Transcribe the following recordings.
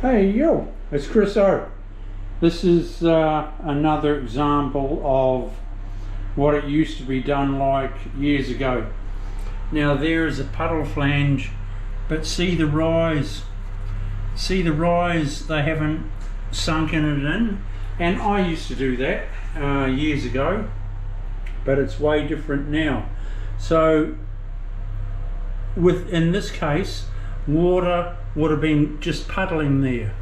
Hey yo, it's Chris O. This is another example of what it used to be done like years ago. Now there is a puddle flange, but see the rise they haven't sunken it in, and I used to do that years ago, but it's way different now. So in this case, water would have been just puddling there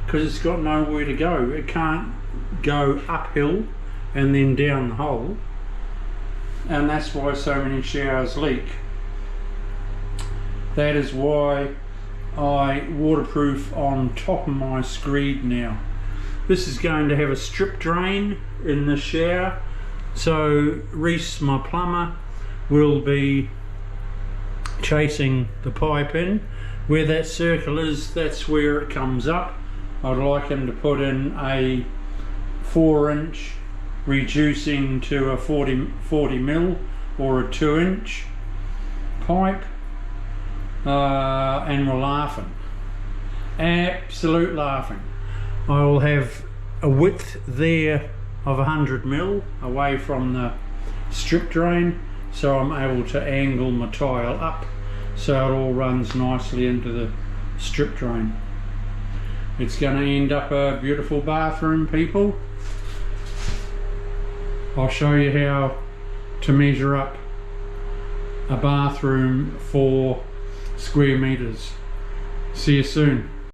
because it's got nowhere to go. It can't go uphill and then down the hole, and that's why so many showers leak. That is why I waterproof on top of my screed now. This is going to have a strip drain in the shower, so Reese, my plumber, will be chasing the pipe in. Where that circle is, that's where it comes up. I'd like him to put in a 4-inch reducing to a 40 mil or a 2-inch pipe, and we're laughing, absolute laughing. I will have a width there of 100 mil away from the strip drain, so I'm able to angle my tile up so it all runs nicely into the strip drain. It's going to end up a beautiful bathroom, people. I'll show you how to measure up a bathroom for square meters. See you soon.